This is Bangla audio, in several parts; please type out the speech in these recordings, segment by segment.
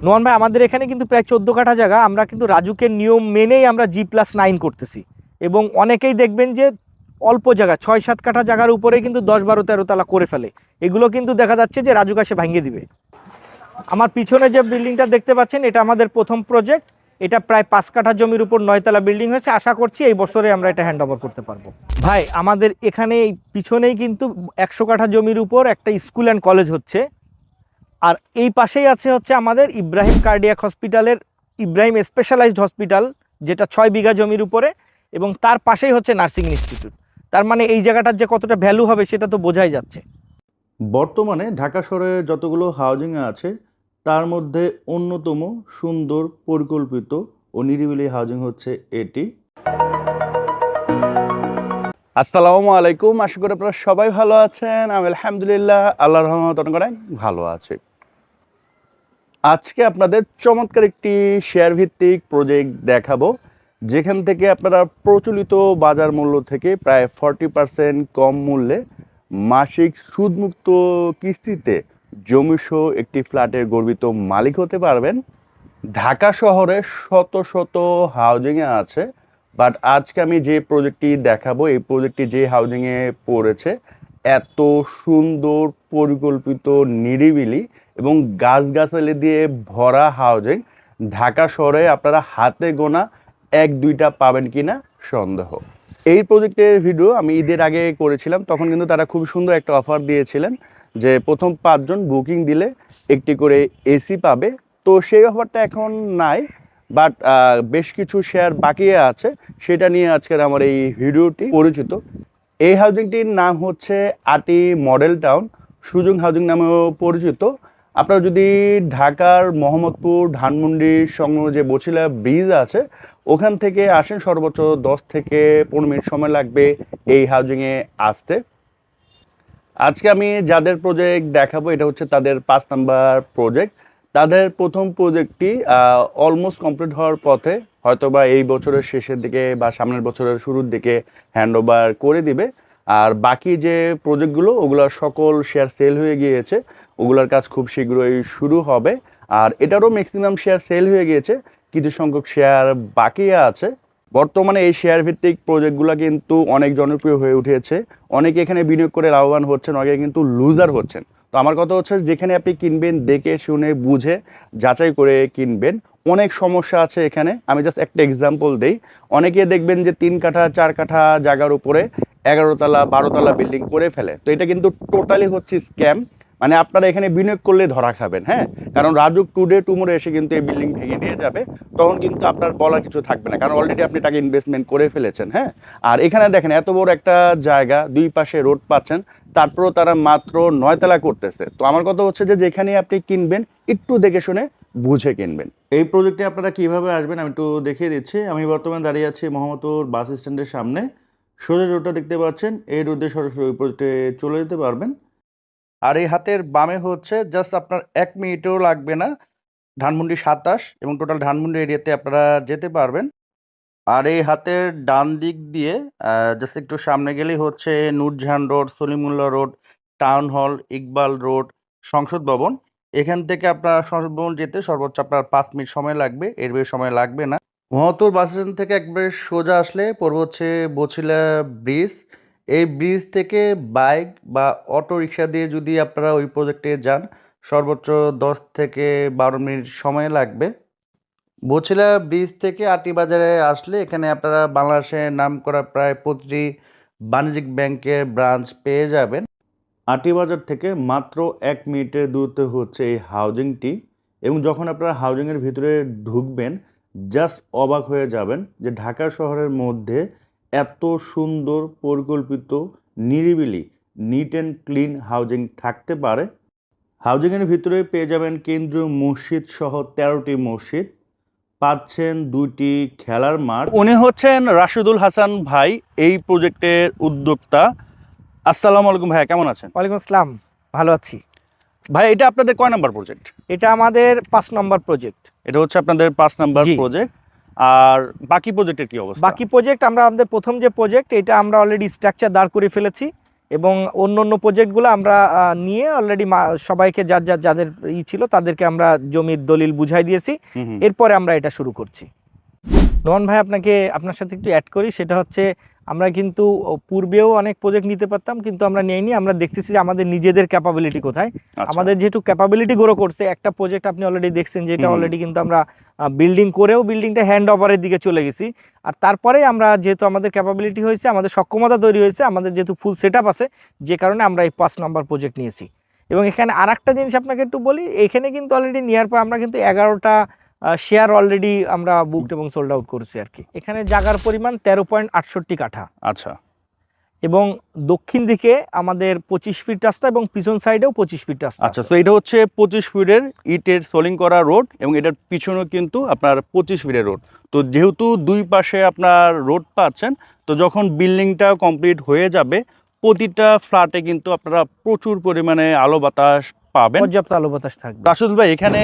নোমান ভাই, আমাদের এখানে কিন্তু প্রায় 14 কাঠা জায়গা, আমরা কিন্তু রাজুকের নিয়ম মেনেই আমরা G+9 করতেছি, এবং অনেকেই দেখবেন যে অল্প জায়গা 6-7 কাঠা জায়গার উপরে কিন্তু 10-12-13 তলা করে ফেলে। এগুলো কিন্তু দেখা যাচ্ছে যে রাজুক এসে ভাঙিয়ে দিবে। আমার পিছনে যে বিল্ডিংটা দেখতে পাচ্ছেন, এটা আমাদের প্রথম প্রজেক্ট। এটা প্রায় 5 কাঠা জমির উপর 9 তলা বিল্ডিং হয়েছে। আশা করছি এই বছরে আমরা এটা হ্যান্ড ওভার করতে পারবো। ভাই, আমাদের এখানে পিছনেই কিন্তু 100 কাঠা জমির উপর একটা স্কুল অ্যান্ড কলেজ হচ্ছে, আর এই পাশেই হচ্ছে আমাদের ইব্রাহিম কার্ডিয়াক হসপিটালের ইব্রাহিম স্পেশালাইজড হসপিটাল, যেটা 6 বিঘা জমির উপরে, এবং তার পাশেই হচ্ছে নার্সিং ইনস্টিটিউট। তার মানে এই জায়গাটার যে কতটা ভ্যালু হবে সেটা তো বোঝাই যাচ্ছে। বর্তমানে ঢাকা শহরে যতগুলো হাউজিং আছে তার মধ্যে অন্যতম সুন্দর, পরিকল্পিত ও নিরিবিলি হাউজিং হচ্ছে এটি। আসসালামু আলাইকুম, আশা করি আপনারা সবাই ভালো আছেন। আমি আলহামদুলিল্লাহ, আল্লাহর রহমত অনেক ভালো আছি। আজকে আপনাদের চমৎকার একটি শেয়ার ভিত্তিক প্রজেক্ট দেখাবো, যেখান থেকে আপনারা প্রচলিত বাজার মূল্য থেকে প্রায় 40% কম মূল্যে মাসিক সুদমুক্ত কিস্তিতে জমিসহ একটি ফ্ল্যাটের গর্বিত মালিক হতে পারবেন। ঢাকা শহরে শত শত হাউজিংয়ে আছে, বাট আজকে আমি যে প্রজেক্টটি দেখাবো, এই প্রজেক্টটি যে হাউজিংয়ে পড়েছে, এত সুন্দর, পরিকল্পিত, নিরিবিলি এবং গাছগাছালি দিয়ে ভরা হাউজিং ঢাকা শহরে আপনারা হাতে গোনা 1-2টা পাবেন কিনা সন্দেহ। এই প্রজেক্টের ভিডিও আমি ঈদের আগে করেছিলাম, তখন কিন্তু তারা খুব সুন্দর একটা অফার দিয়েছিলেন যে প্রথম 5 জন বুকিং দিলে একটি করে এসি পাবে। তো সেই অফারটা এখন নাই, বাট বেশ কিছু শেয়ার বাকি আছে, সেটা নিয়ে আজকের আমার এই ভিডিওটি পরিচিত। এই হাউজিংটির নাম হচ্ছে আটি মডেল টাউন, সুজুং হাউজিং নামেও পরিচিত। আপনারা যদি ঢাকার মোহাম্মদপুর ধানমন্ডি সংলগ্ন যে বছিলা ব্রিজ আছে ওখান থেকে আসেন, সর্বোচ্চ 10 থেকে 15 মিনিট সময় লাগবে এই হাউজিংয়ে আসতে। আজকে আমি যাদের প্রজেক্ট দেখাবো এটা হচ্ছে তাদের 5 নাম্বার প্রজেক্ট। তাদের প্রথম প্রজেক্টটি অলমোস্ট কমপ্লিট হওয়ার পথে, হয়তোবা এই বছরের শেষের দিকে বা সামনের বছরের শুরুর দিকে হ্যান্ড ওভার করে দিবে। আর বাকি যে প্রজেক্টগুলো ওগুলোর সকল শেয়ার সেল হয়ে গিয়েছে, ওগুলোর কাজ খুব শীঘ্রই শুরু হবে। আর এটারও ম্যাক্সিমাম শেয়ার সেল হয়ে গিয়েছে, কিছু সংখ্যক শেয়ার বাকি আছে। বর্তমানে এই শেয়ার ভিত্তিক প্রজেক্টগুলো কিন্তু অনেক জনপ্রিয় হয়ে উঠেছে, অনেকে এখানে বিনিয়োগ করে লাভবান হচ্ছেন, অনেকে কিন্তু লুজার হচ্ছেন। তো আমার কথা হচ্ছে, যেখানে আপনি কিনবেন দেখে শুনে বুঝে যাচাই করে কিনবেন। অনেক সমস্যা আছে এখানে, আমি জাস্ট একটা এক্সাম্পল দেই। অনেকে দেখবেন যে 3 কাঠা 4 কাঠা জায়গার উপরে 11 তলা 12 তলা বিল্ডিং করে ফেলে। তো এটা কিন্তু টোটালি হচ্ছে স্ক্যাম। মানে আপনারা এখানে বিনিয়োগ করলে ধরা খাবেন, হ্যাঁ, কারণ রাজুক টুডে টুমোরো এসে কিন্তু এই বিল্ডিং ভেঙে দিয়ে যাবে, তখন কিন্তু আপনার বলার কিছু থাকবে না, কারণ অলরেডি আপনি টাকা ইনভেস্টমেন্ট করে ফেলেছেন। হ্যাঁ, আর এখানে দেখেন এত বড় একটা জায়গা, 2 পাশে রোড পাচ্ছেন, তারপরেও তারা মাত্র 9 তলা করতেছে। তো আমার কথা হচ্ছে যে যেখানে আপনি কিনবেন একটু দেখে শুনে বুঝে কিনবেন। এই প্রজেক্টে আপনারা কিভাবে আসবেন আমি একটু দেখিয়ে দিচ্ছি। আমি বর্তমানে দাঁড়িয়ে আছি মোহাম্মদপুর বাস স্ট্যান্ডের সামনে। সোজা রোডটা দেখতে পাচ্ছেন, এই রোডে সরাসরি ওই প্রজেক্টে চলে যেতে পারবেন। আর এই হাতের বামে হচ্ছে জাস্ট আপনার 1 মিনিটও লাগবে না ধানমন্ডি 27 এবং টোটাল ধানমন্ডি এরিয়াতে আপনারা যেতে পারবেন। আর এই হাতের ডান দিক দিয়ে জাস্ট একটু সামনে গেলেই হচ্ছে Nurjahan road, Salimullah road, town hall, Iqbal road, সংসদ ভবন। এখান থেকে আপনার সংসদ ভবন যেতে সর্বোচ্চ আপনার 5 মিনিট সময় লাগবে, এর বেশি সময় লাগবে না। মোহাম্মদপুর বাস স্ট্যান্ড থেকে একবারে সোজা আসলে পড়বে হচ্ছে বছিলা ব্রিজ। এই ব্রিজ থেকে বাইক বা অটো রিক্সা দিয়ে যদি আপনারা ওই প্রজেক্টে যান, সর্বোচ্চ 10 থেকে 12 মিনিট সময় লাগবে। বছিলা ব্রিজ থেকে আটি বাজারে আসলে এখানে আপনারা বাংলাদেশের নামকরা প্রায় প্রতিটি বাণিজ্যিক ব্যাংকের ব্রাঞ্চ পেয়ে যাবেন। আটি বাজার থেকে মাত্র 1 মিনিটের দূরত্বে হচ্ছে এই হাউজিংটি, এবং যখন আপনারা হাউজিংয়ের ভিতরে ঢুকবেন জাস্ট অবাক হয়ে যাবেন যে ঢাকা শহরের মধ্যে এত সুন্দর, পরিকল্পিত, নিরিবিলি, নিট অ্যান্ড ক্লিন হাউজিং থাকতে পারে। হাউজিংয়ের ভিতরে পেয়ে যাবেন কেন্দ্রীয় মসজিদ সহ 13টি মসজিদ, পাচ্ছেন 2টি খেলার মাঠ। উনি হচ্ছেন রাশিদুল হাসান ভাই, এই প্রজেক্টের উদ্যোক্তা। আসসালামু আলাইকুম ভাইয়া, কেমন আছেন? ওয়ালাইকুম আসসালাম, ভালো আছি। ভাই, এটা আপনাদের কয় নাম্বার প্রজেক্ট? এটা আমাদের 5 নম্বর প্রজেক্ট। এটা হচ্ছে আপনাদের 5 নাম্বার প্রজেক্ট। আর বাকি প্রজেক্টের কি অবস্থা? বাকি প্রজেক্ট আমাদের প্রথম যে প্রজেক্ট, এটা আমরা অলরেডি স্ট্রাকচার দাঁড় করে ফেলেছি, এবং অন্য প্রজেক্টগুলো আমরা নিয়ে অলরেডি সবাইকে যাদের ছিল তাদেরকে আমরা জমির দলিল বুঝাই দিয়েছি। এরপরে আমরা এটা শুরু করছি। নোমান ভাই, আপনার সাথে একটু অ্যাড করি, সেটা হচ্ছে আমরা কিন্তু পূর্বেও অনেক প্রজেক্ট নিতে পারতাম, কিন্তু আমরা নেইনি। আমরা দেখতেছি যে আমাদের নিজেদের ক্যাপাবিলিটি কোথায়। আমাদের যেহেতু ক্যাপাবিলিটি গ্রো করছে, একটা প্রজেক্ট আপনি অলরেডি দেখছেন যেটা অলরেডি কিন্তু আমরা বিল্ডিং করেও বিল্ডিংটা হ্যান্ড ওভারের দিকে চলে গেছি। আর তারপরে আমরা যেহেতু আমাদের ক্যাপাবিলিটি হয়েছে, আমাদের সক্ষমতা তৈরি হয়েছে, আমাদের যেহেতু ফুল সেট আপ আছে, যে কারণে আমরা এই 5 নম্বর প্রজেক্ট নিয়েছি। এবং এখানে আর একটা জিনিস আপনাকে একটু বলি, এখানে কিন্তু অলরেডি নেওয়ার পর আমরা কিন্তু 11টা শেয়ার অলরেডি আমরা বুকড এবং সোল্ড আউট করছি আর কি। এখানে জায়গার পরিমাণ 13.68 কাঠা। আচ্ছা। এবং দক্ষিণ দিকে আমাদের 25 ফিট রাস্তা এবং পিছন সাইডেও 25 ফিট রাস্তা। আচ্ছা, তো এটা হচ্ছে 25 ফিটের ইটের সোলিং করা রোড এবং এটার পিছনেও কিন্তু আপনার 25 ফিটের রোড। তো যেহেতু দুই পাশে আপনার রোড পাচ্ছেন, তো যখন বিল্ডিংটা কমপ্লিট হয়ে যাবে প্রতিটা ফ্ল্যাটে কিন্তু আপনারা প্রচুর পরিমাণে আলো বাতাস পাবেন, পর্যাপ্ত আলো বাতাস থাকবে। রাশেদ ভাই, এখানে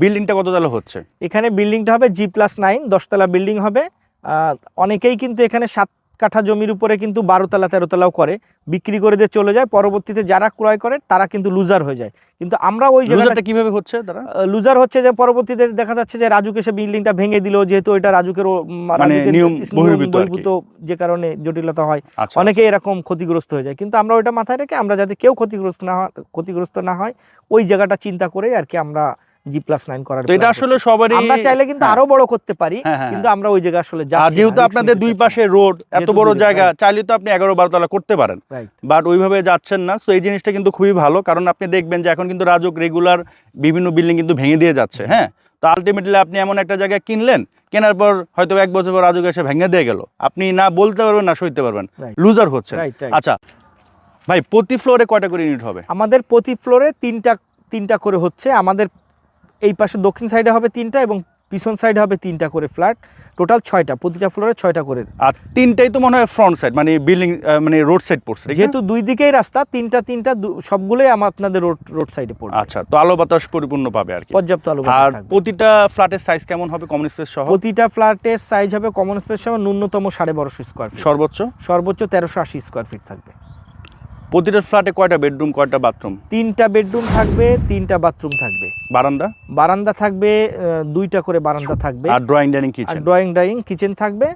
বিল্ডিংটা কত তলা হচ্ছে? এখানে বিল্ডিংটা হবে G+9, 10 তলা বিল্ডিং হবে। অনেকেই কিন্তু এখানে 7 কাঠা জমির উপরে কিন্তু 12 তলা 13 তলাও করে, বিক্রি করে দিয়ে চলে যায়। পরবর্তীতে যারা ক্রয় করে তারা কিন্তু লুজার হয়ে যায়। কিন্তু আমরা ওই জায়গাটা কিভাবে হচ্ছে, তারা লুজার হচ্ছে যে পরবর্তীতে দেখা যাচ্ছে যে রাজুক এসে বিল্ডিংটা ভেঙে দিল, যেহেতু এটা রাজুকের নিয়ম বহির্ভূত, যে কারণে জটিলতা হয়, অনেকে এরকম ক্ষতিগ্রস্ত হয়ে যায়। কিন্তু আমরা ওইটা মাথায় রেখে আমরা যাতে কেউ ক্ষতিগ্রস্ত না হয় ওই জায়গাটা চিন্তা করে আর কি আমরা G+9 করার। তো এটা আসলে সবারই, আমরা চাইলে কিন্তু আরো বড় করতে পারি, কিন্তু আমরা ওই জায়গা আসলে যাচ্ছি না। যেহেতু আপনাদের দুই পাশে রোড, এত বড় জায়গা, চাইলে তো আপনি 11-12 তলা করতে পারেন, বাট ওইভাবে যাচ্ছেন না। তো এই জিনিসটা কিন্তু খুবই ভালো, কারণ আপনি দেখবেন যে এখন কিন্তু রাজুক রেগুলার বিভিন্ন বিল্ডিং কিন্তু ভেঙে দিয়ে যাচ্ছে। হ্যাঁ, তো আলটিমেটলি আপনি এমন একটা জায়গা কিনলেন, কেনার পর হয়তো 1 বছর পর রাজুক এসে ভেঙে দিয়ে গেল, আপনি না বলতে পারবেন না সইতে পারবেন, লুজার হচ্ছে। আচ্ছা ভাই, প্রতি ফ্লোরে কয়টা করে ইউনিট হবে? আমাদের প্রতি ফ্লোরে তিনটা করে হচ্ছে। আমাদের এই পাশে দক্ষিণ সাইডে হবে 3টা এবং পিছন সাইডে হবে 3টা করে ফ্ল্যাট, টোটাল 6টা, প্রতিটা ফ্লোরে 6টা করে। আর 3টাই তো মনে হয় ফ্রন্ট সাইড, মানে বিল্ডিং, মানে রোড সাইড পড়ছে, যেহেতু দুই দিকেই রাস্তা, তিনটা সবগুলোই আপনাদের রোড সাইডে পড়বে। আচ্ছা, তো আলো বাতাস পরিপূর্ণ পাবে আর কি, পর্যাপ্ত আলো বাতাস আর থাকবে। প্রতিটা ফ্ল্যাটের সাইজ কেমন হবে কমন স্পেস সহ? প্রতিটা ফ্ল্যাটের সাইজ হবে কমন স্পেস সহ ন্যূনতম 1250 স্কয়ার ফিট, সর্বোচ্চ 1380 স্কয়ার ফিট থাকবে। প্রতিটা ফ্ল্যাটে কয়টা বেডরুম, কয়টা বাথরুম? 3টা বেডরুম থাকবে, 3টা বাথরুম থাকবে। বারান্দা থাকবে 2টা করে বারান্দা থাকবে, আর ড্রয়িং ডাইনিং কিচেন থাকবে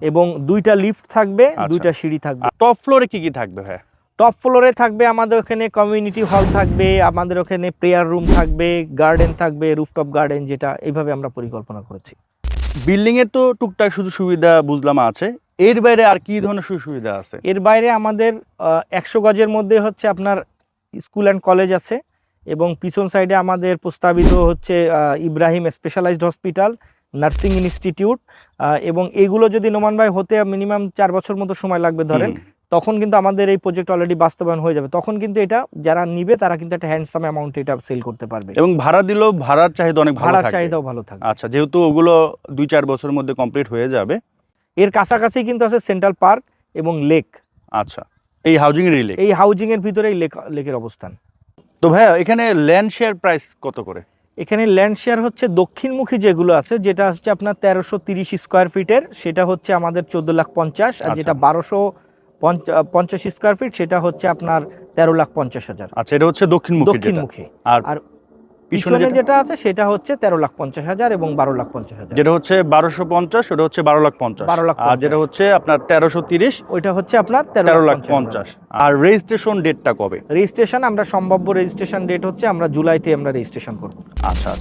এবং 2টা লিফট থাকবে, 2টা সিঁড়ি থাকবে। টপ ফ্লোরে কি কি থাকবে? হ্যাঁ, টপ ফ্লোরে থাকবে আমাদের ওখানে কমিউনিটি হল থাকবে, আমাদের ওখানে প্রেয়ার রুম থাকবে, গার্ডেন থাকবে, রুফটপ গার্ডেন, যেটা এইভাবে আমরা পরিকল্পনা করেছি। বিল্ডিং এর তো টুকটাক শুধু সুবিধা বুঝলাম আছে, এর বাইরে আর কি ধরনের সুবিধা আছে? এর বাইরে আমাদের 100 গজের মধ্যে হচ্ছে আপনার স্কুল অ্যান্ড কলেজ আছে এবং পিছন সাইডে আমাদের প্রস্তাবিত হচ্ছে Ibrahim specialised hospital, nursing institute, এবং এগুলো যদি নোমান ভাই হতে মিনিমাম 4 বছর মতো সময় লাগবে ধরেন, তখন কিন্তু আমাদের এই প্রজেক্ট অলরেডি বাস্তবায়ন হয়ে যাবে। তখন কিন্তু এটা যারা নিবে তারা কিন্তু একটা হ্যান্ডসাম অ্যামাউন্টে এটা সেল করতে পারবে এবং ভাড়া দিলেও ভাড়ার চাহিদা অনেক ভালো থাকবে, চাহিদাও ভালো থাকবে। আচ্ছা, যেহেতু ওগুলো 2-4 বছরের মধ্যে কমপ্লিট হয়ে যাবে। এর কাছাকাছি কিন্তু আছে সেন্ট্রাল পার্ক এবং লেক। আচ্ছা, এই হাউজিং এর ভিতরেই লেকের অবস্থান। তো ভাইয়া, এখানে ল্যান্ড শেয়ার প্রাইস কত করে? এখানে ল্যান্ড শেয়ার হচ্ছে দক্ষিণমুখী যেগুলো আছে, যেটা হচ্ছে আপনার 1330 স্কয়ার ফিটের, সেটা হচ্ছে আমাদের 14,50,000, আর যেটা 1250 স্কয়ার ফিট সেটা হচ্ছে আপনার 13,50,000। আচ্ছা, এটা হচ্ছে দক্ষিণমুখী। আর পিছনে যেটা আছে সেটা হচ্ছে 13,50,000 এবং 12,50,000। যেটা হচ্ছে 1250, ওটা হচ্ছে 12,50,000, আর যেটা হচ্ছে আপনার 1330, ওইটা হচ্ছে আপনার 13,50,000। আর রেজিস্ট্রেশন ডেটটা কবে? রেজিস্ট্রেশন আমরা সম্ভাব্য রেজিস্ট্রেশন ডেট হচ্ছে আমরা জুলাইতে আমরা রেজিস্ট্রেশন করব। আচ্ছা,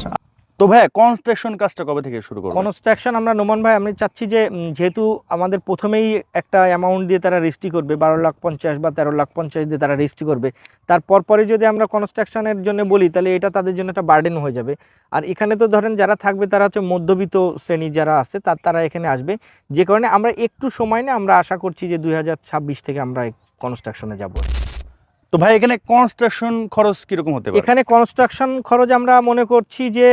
তো ভাই কনস্ট্রাকশন কাজটা কবে থেকে শুরু করব? কনস্ট্রাকশন আমরা নোমান ভাই আমি চাচ্ছি যে যেহেতু আমাদের প্রথমেই একটা অ্যামাউন্ট দিয়ে তারা রেজিস্ট্রি করবে 12,50,000 বা 13,50,000 দিয়ে তারা রেজিস্ট্রি করবে, তারপর পরে যদি আমরা কনস্ট্রাকশনের জন্য বলি তাহলে এটা তাদের জন্য একটা বার্ডেন হয়ে যাবে। আর এখানে তো ধরেন যারা থাকবে তারা হচ্ছে মধ্যবিত্ত শ্রেণী যারা আছে তারা এখানে আসবে, যে কারণে আমরা একটু সময় নিয়ে আমরা আশা করছি যে 2026 থেকে আমরা কনস্ট্রাকশনে যাব। তো ভাই, এখানে কনস্ট্রাকশন খরচ কিরকম হতে পারে? এখানে কনস্ট্রাকশন খরচ আমরা মনে করছি যে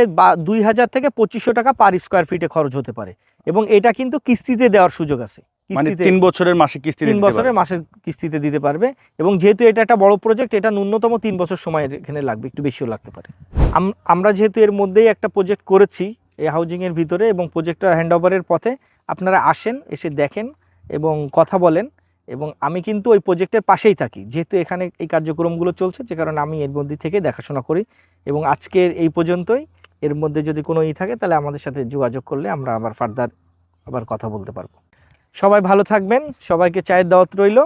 2,000 থেকে 2,500 টাকা পার স্কয়ার ফিটে খরচ হতে পারে, এবং এটা কিন্তু কিস্তিতে দেওয়ার সুযোগ আছে। মানে 3 বছরের মাসিক কিস্তি 3 বছরের মাসের কিস্তিতে দিতে পারবে, এবং যেহেতু এটা একটা বড় প্রজেক্ট, এটা ন্যূনতম 3 বছর সময় এখানে লাগবে, একটু বেশিও লাগতে পারে। আমরা যেহেতু এর মধ্যেই একটা প্রজেক্ট করেছি এই হাউজিংয়ের ভিতরে, এবং প্রজেক্টটা হ্যান্ডওভারের পথে, আপনারা আসেন, এসে দেখেন এবং কথা বলেন, এবং আমি কিন্তু ওই প্রজেক্টের পাশেই থাকি, যেহেতু এখানে এই কার্যক্রমগুলো চলছে, যে কারণে আমি এর মধ্যে থেকে দেখাশোনা করি। এবং আজকের এই পর্যন্তই। এর মধ্যে যদি কোনো থাকে তাহলে আমাদের সাথে যোগাযোগ করলে আমরা আবার ফার্দার আবার কথা বলতে পারবো। সবাই ভালো থাকবেন, সবাইকে চায়ের দাওয়াত রইল।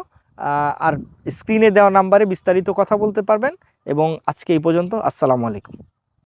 আর স্ক্রিনে দেওয়া নাম্বারে বিস্তারিত কথা বলতে পারবেন। এবং আজকে এই পর্যন্ত, আসসালামু আলাইকুম।